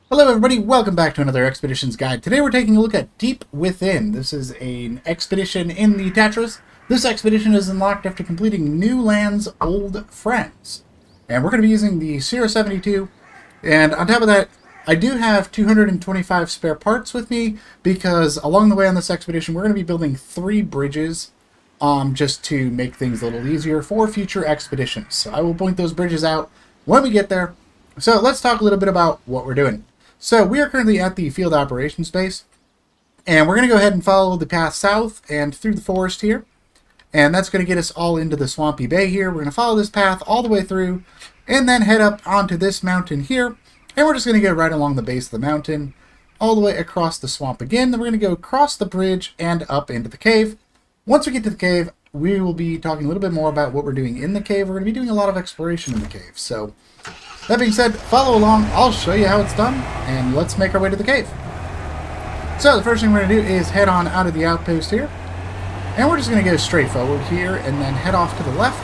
Hello everybody, welcome back to another Expeditions Guide. Today we're taking a look at Deep Within. This is an expedition in the Tatras. This expedition is unlocked after completing New Land's Old Friends. And we're going to be using the SIRO 72. And on top of that, I do have 225 spare parts with me because along the way on this expedition we're going to be building 3 bridges just to make things a little easier for future expeditions. So I will point those bridges out when we get there. So let's talk a little bit about what we're doing. So we are currently at the field operations base, and we're going to go ahead and follow the path south and through the forest here, and that's going to get us all into the swampy bay here. We're going to follow this path all the way through, and then head up onto this mountain here, and we're just going to go right along the base of the mountain, all the way across the swamp again. Then we're going to go across the bridge and up into the cave. Once we get to the cave, we will be talking a little bit more about what we're doing in the cave. We're going to be doing a lot of exploration in the cave, so that being said, follow along, I'll show you how it's done, and let's make our way to the cave. So the first thing we're going to do is head on out of the outpost here, and we're just going to go straight forward here, and then head off to the left.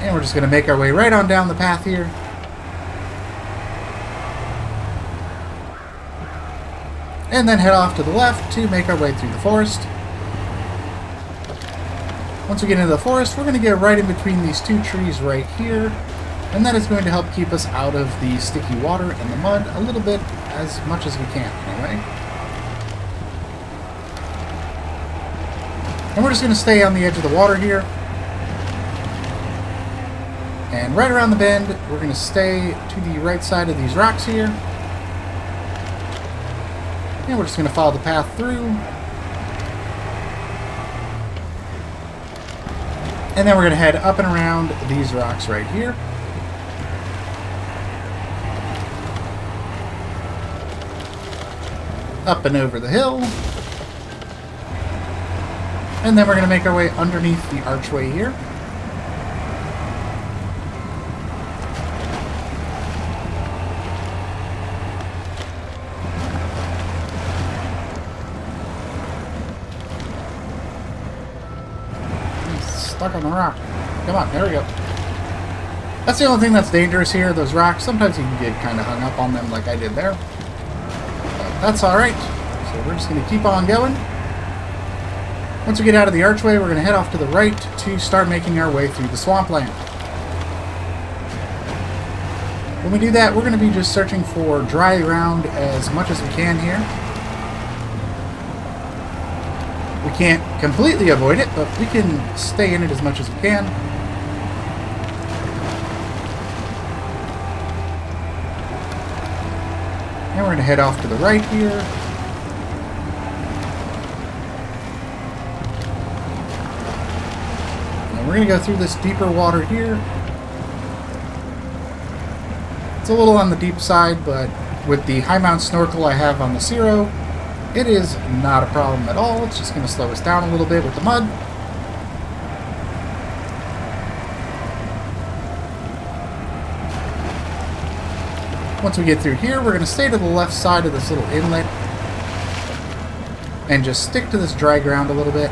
And we're just going to make our way right on down the path here. And then head off to the left to make our way through the forest. Once we get into the forest, we're going to get right in between these 2 trees right here, and that is going to help keep us out of the sticky water and the mud a little bit, as much as we can, anyway. And we're just going to stay on the edge of the water here. And right around the bend, we're going to stay to the right side of these rocks here. And we're just going to follow the path through. And then we're going to head up and around these rocks right here. Up and over the hill. And then we're going to make our way underneath the archway here. Stuck on the rock. Come on, there we go. That's the only thing that's dangerous here, those rocks. Sometimes you can get kind of hung up on them like I did there. But that's alright. So we're just going to keep on going. Once we get out of the archway, we're going to head off to the right to start making our way through the swampland. When we do that, we're going to be just searching for dry ground as much as we can here. We can't completely avoid it, but we can stay in it as much as we can. And we're going to head off to the right here. And we're going to go through this deeper water here. It's a little on the deep side, but with the high mount snorkel I have on the SIRO, it is not a problem at all. It's just going to slow us down a little bit with the mud. Once we get through here, we're going to stay to the left side of this little inlet and just stick to this dry ground a little bit.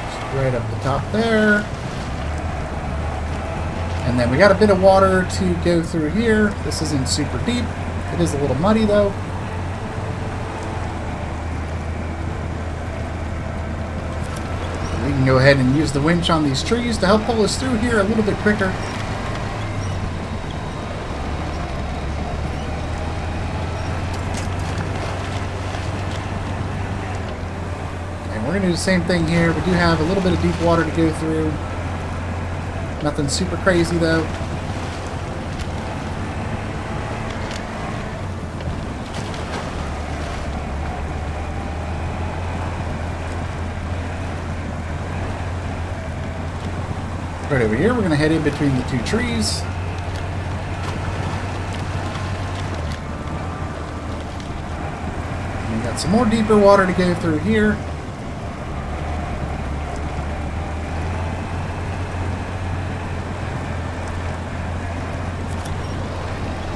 Just right up the top there. And then we got a bit of water to go through here. This isn't super deep. It is a little muddy though. We can go ahead and use the winch on these trees to help pull us through here a little bit quicker. And we're going to do the same thing here. We do have a little bit of deep water to go through. Nothing super crazy though. Right over here, we're going to head in between the 2 trees. And we got some more deeper water to go through here.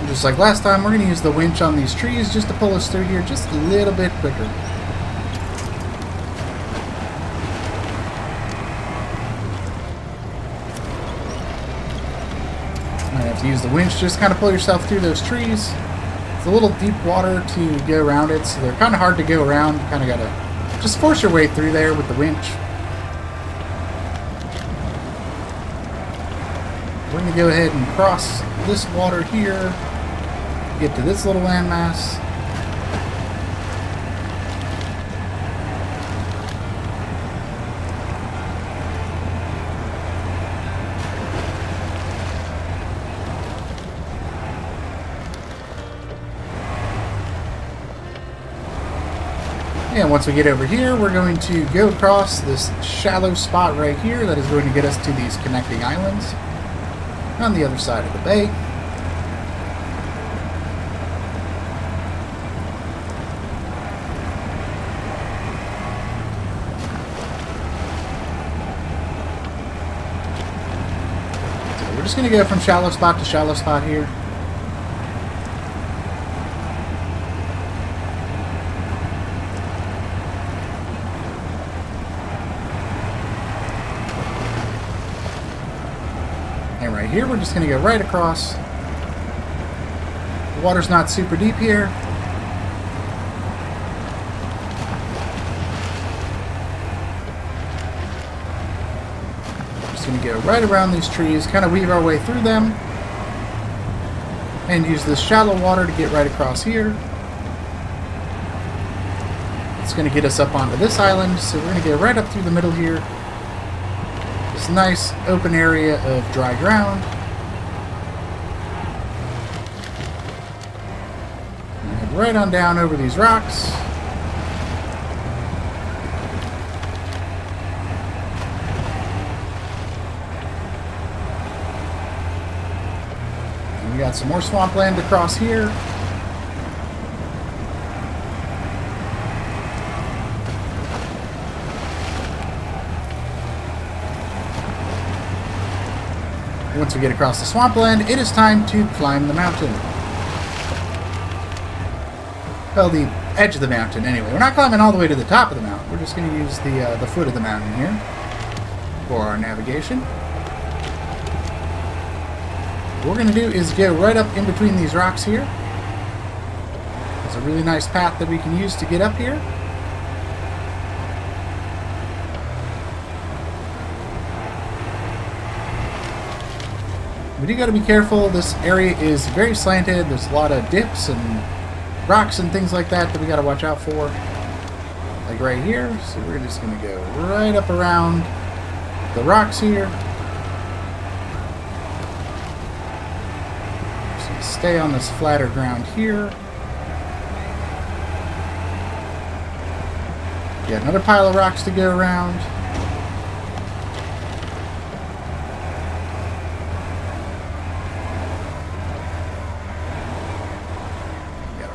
Just like last time, we're going to use the winch on these trees just to pull us through here just a little bit quicker. So use the winch, just kind of pull yourself through those trees. It's a little deep water to go around it, so they're kind of hard to go around. You kind of got to just force your way through there with the winch. We're going to go ahead and cross this water here, get to this little landmass. And once we get over here, we're going to go across this shallow spot right here that is going to get us to these connecting islands on the other side of the bay. So we're just going to go from shallow spot to shallow spot here. And right here, we're just going to go right across. The water's not super deep here. Just going to go right around these trees, kind of weave our way through them, and use this shallow water to get right across here. It's going to get us up onto this island, so we're going to go right up through the middle here. This nice open area of dry ground. And head right on down over these rocks. And we got some more swampland across here. Once we get across the swampland, it is time to climb the mountain. Well, the edge of the mountain, anyway. We're not climbing all the way to the top of the mountain. We're just going to use the foot of the mountain here for our navigation. What we're going to do is go right up in between these rocks here. There's a really nice path that we can use to get up here. We do got to be careful. This area is very slanted. There's a lot of dips and rocks and things like that we got to watch out for. Like right here. So we're just going to go right up around the rocks here. Just going to stay on this flatter ground here. Got another pile of rocks to go around.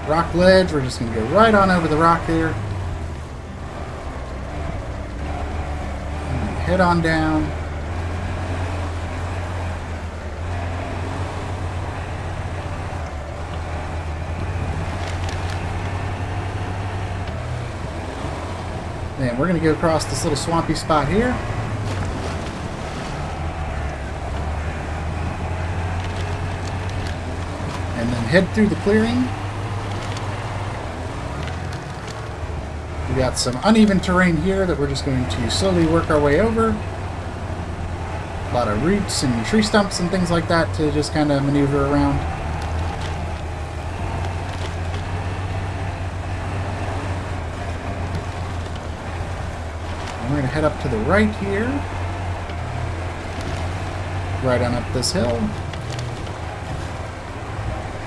Rock ledge, we're just going to go right on over the rock there. And head on down. Then we're going to go across this little swampy spot here. And then head through the clearing. We got some uneven terrain here that we're just going to slowly work our way over. A lot of roots and tree stumps and things like that to just kind of maneuver around. And we're going to head up to the right here. Right on up this hill.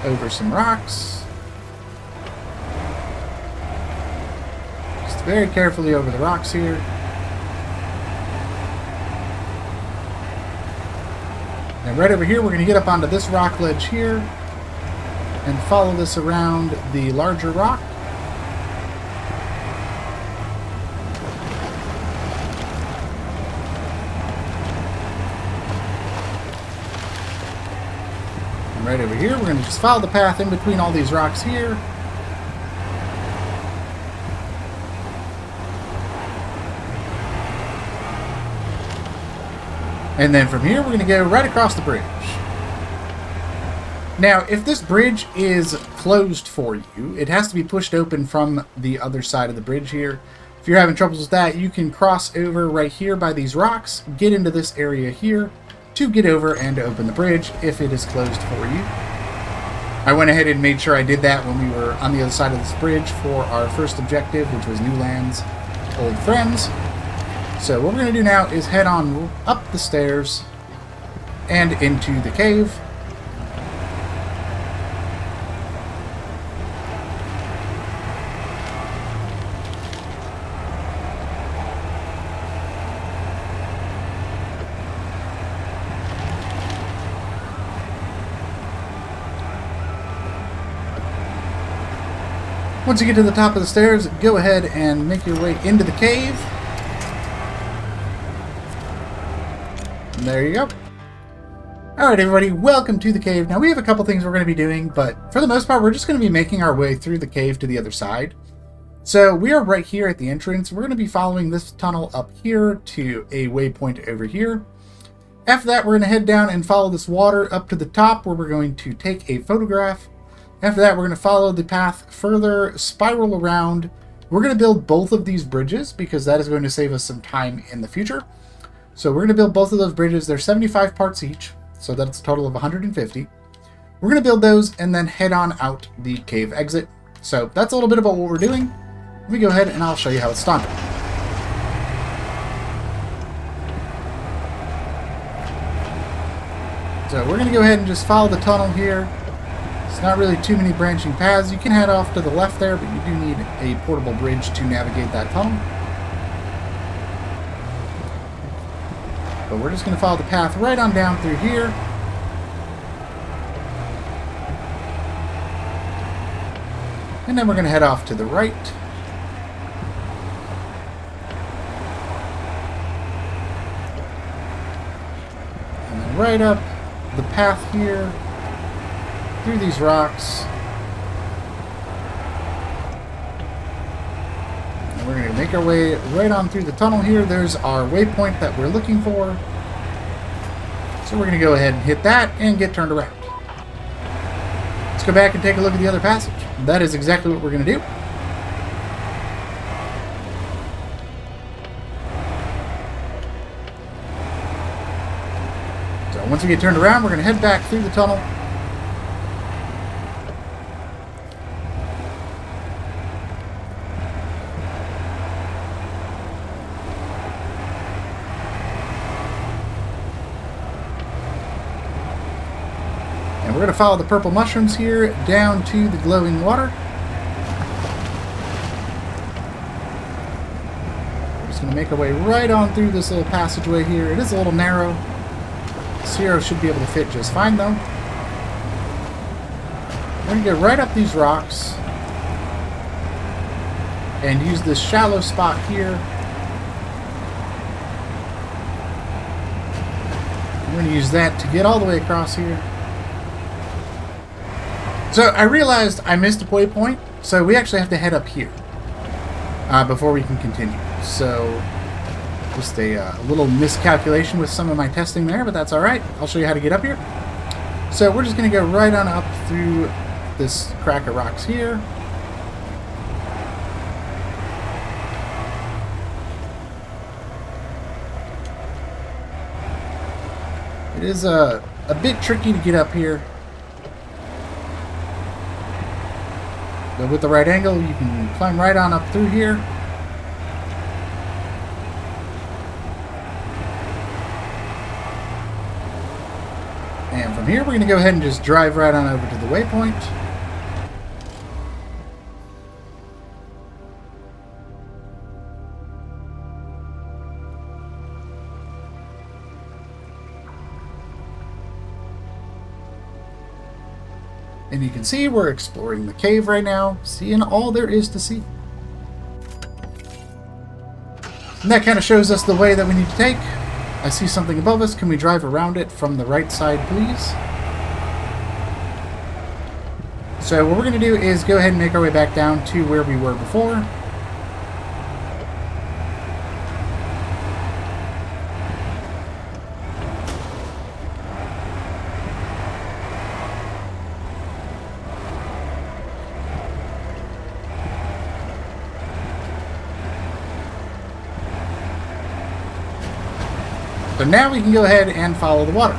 Over some rocks. Very carefully over the rocks here. And right over here, we're going to get up onto this rock ledge here and follow this around the larger rock. And right over here, we're going to just follow the path in between all these rocks here. And then from here, we're going to go right across the bridge. Now, if this bridge is closed for you, it has to be pushed open from the other side of the bridge here. If you're having troubles with that, you can cross over right here by these rocks, get into this area here to get over and open the bridge if it is closed for you. I went ahead and made sure I did that when we were on the other side of this bridge for our first objective, which was New Lands, Old Friends. So what we're going to do now is head on up the stairs and into the cave. Once you get to the top of the stairs, go ahead and make your way into the cave. And there you go. Alright everybody, welcome to the cave. Now we have a couple things we're going to be doing, but for the most part we're just going to be making our way through the cave to the other side. So we are right here at the entrance. We're going to be following this tunnel up here to a waypoint over here. After that we're going to head down and follow this water up to the top where we're going to take a photograph. After that, we're going to follow the path further, spiral around. We're going to build both of these bridges because that is going to save us some time in the future. So we're going to build both of those bridges. They're 75 parts each, so that's a total of 150. We're going to build those and then head on out the cave exit. So that's a little bit about what we're doing. Let me go ahead and I'll show you how it's done. So we're going to go ahead and just follow the tunnel here. Not really too many branching paths. You can head off to the left there, but you do need a portable bridge to navigate that tunnel. But we're just going to follow the path right on down through here. And then we're going to head off to the right. And then right up the path here. Through these rocks. And we're going to make our way right on through the tunnel here. There's our waypoint that we're looking for. So we're going to go ahead and hit that and get turned around. Let's go back and take a look at the other passage. That is exactly what we're going to do. So once we get turned around, we're going to head back through the tunnel. And we're going to follow the purple mushrooms here down to the glowing water. We're just going to make our way right on through this little passageway here. It is a little narrow. SIRO should be able to fit just fine though. We're going to get right up these rocks and use this shallow spot here. We're going to use that to get all the way across here. So I realized I missed a waypoint, so we actually have to head up here before we can continue. So just a little miscalculation with some of my testing there, but that's all right. I'll show you how to get up here. So we're just going to go right on up through this crack of rocks here. It is a bit tricky to get up here. But with the right angle, you can climb right on up through here. And from here, we're going to go ahead and just drive right on over to the waypoint. And you can see we're exploring the cave right now, seeing all there is to see. And that kind of shows us the way that we need to take. I see something above us. Can we drive around it from the right side, please? So what we're going to do is go ahead and make our way back down to where we were before. So now we can go ahead and follow the water.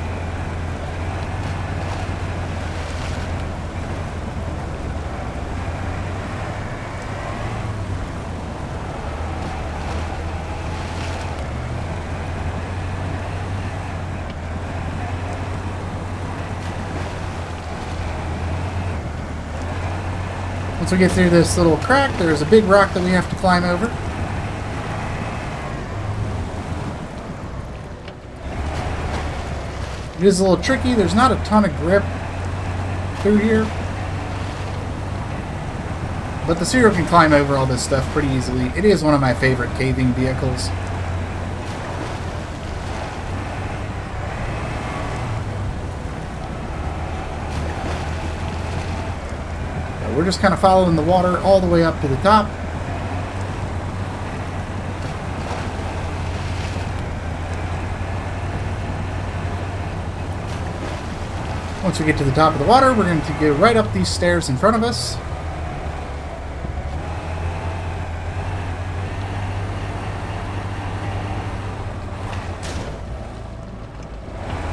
Once we get through this little crack, there's a big rock that we have to climb over. It is a little tricky. There's not a ton of grip through here. But the SIRO can climb over all this stuff pretty easily. It is one of my favorite caving vehicles. We're just kind of following the water all the way up to the top. Once we get to the top of the water, we're going to go right up these stairs in front of us.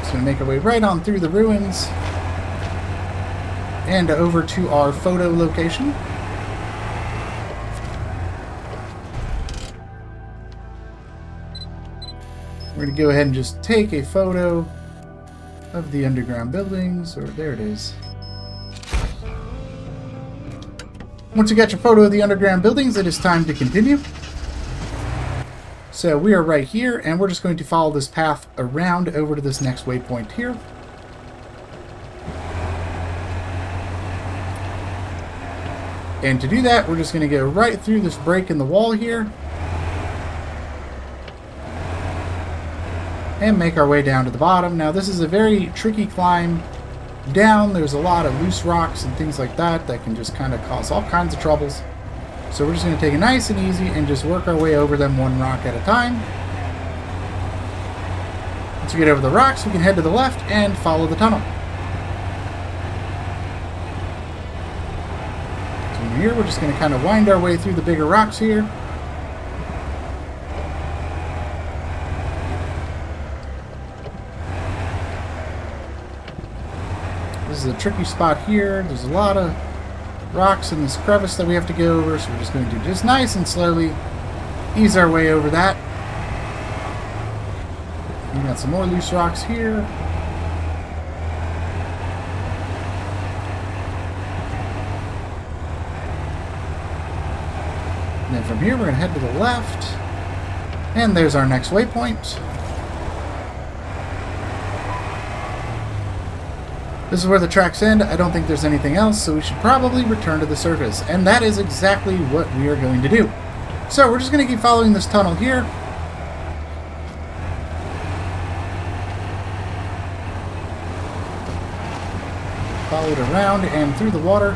Just going to make our way right on through the ruins and over to our photo location. We're going to go ahead and just take a photo of the underground buildings, or there it is. Once you got your photo of the underground buildings, it is time to continue. So we are right here, and we're just going to follow this path around over to this next waypoint here. And to do that, we're just going to go right through this break in the wall here. And make our way down to the bottom. Now, this is a very tricky climb down. There's a lot of loose rocks and things like that that can just kind of cause all kinds of troubles. So we're just going to take it nice and easy and just work our way over them one rock at a time. Once we get over the rocks, we can head to the left and follow the tunnel. Here we're just going to kind of wind our way through the bigger rocks here. This is a tricky spot here. There's a lot of rocks in this crevice that we have to go over, so we're just going to just nice and slowly ease our way over that. We got some more loose rocks here. And then from here, we're going to head to the left. And there's our next waypoint. This is where the tracks end. I don't think there's anything else, so we should probably return to the surface. And that is exactly what we are going to do. So we're just going to keep following this tunnel here. Follow it around and through the water.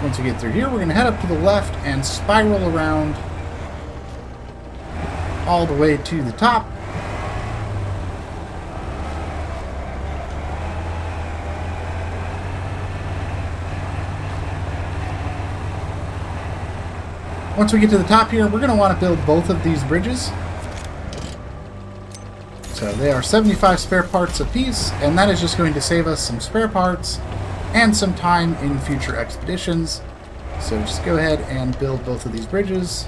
Once we get through here, we're going to head up to the left and spiral around all the way to the top. Once we get to the top here, we're going to want to build both of these bridges. So they are 75 spare parts apiece, and that is just going to save us some spare parts and some time in future expeditions. So just go ahead and build both of these bridges.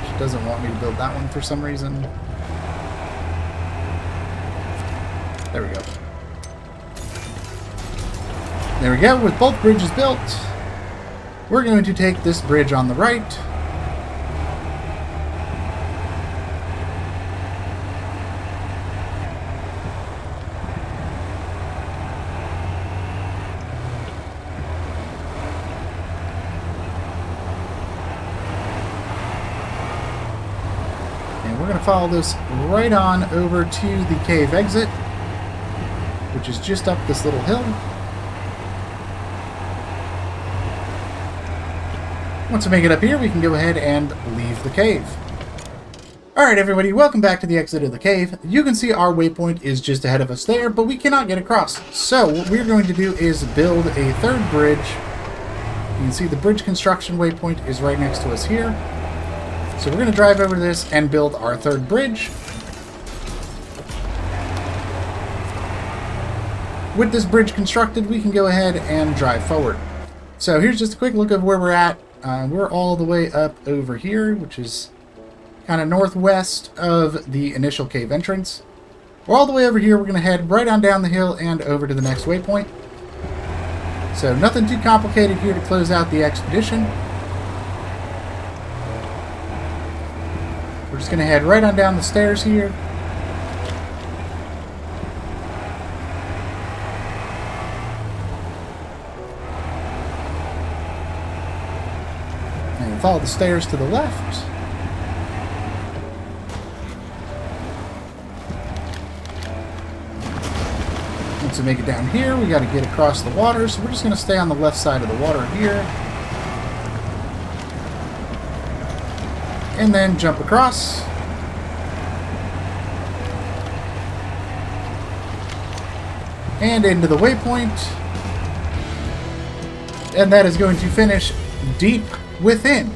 She doesn't want me to build that one for some reason. There we go. There we go. With both bridges built, we're going to take this bridge on the right. We're going to follow this right on over to the cave exit, which is just up this little hill. Once we make it up here, we can go ahead and leave the cave. Alright everybody, welcome back to the exit of the cave. You can see our waypoint is just ahead of us there, but we cannot get across. So what we're going to do is build a third bridge. You can see the bridge construction waypoint is right next to us here. So we're going to drive over this and build our third bridge. With this bridge constructed, we can go ahead and drive forward. So here's just a quick look of where we're at. We're all the way up over here, which is kind of northwest of the initial cave entrance. We're all the way over here. We're going to head right on down the hill and over to the next waypoint. So nothing too complicated here to close out the expedition. We're just going to head right on down the stairs here. And follow the stairs to the left. To make it down here, we got to get across the water, so we're just going to stay on the left side of the water here. And then jump across. And into the waypoint. And that is going to finish deep within.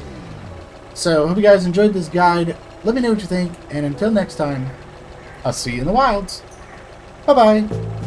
So, hope you guys enjoyed this guide. Let me know what you think, and until next time, I'll see you in the wilds. Bye-bye.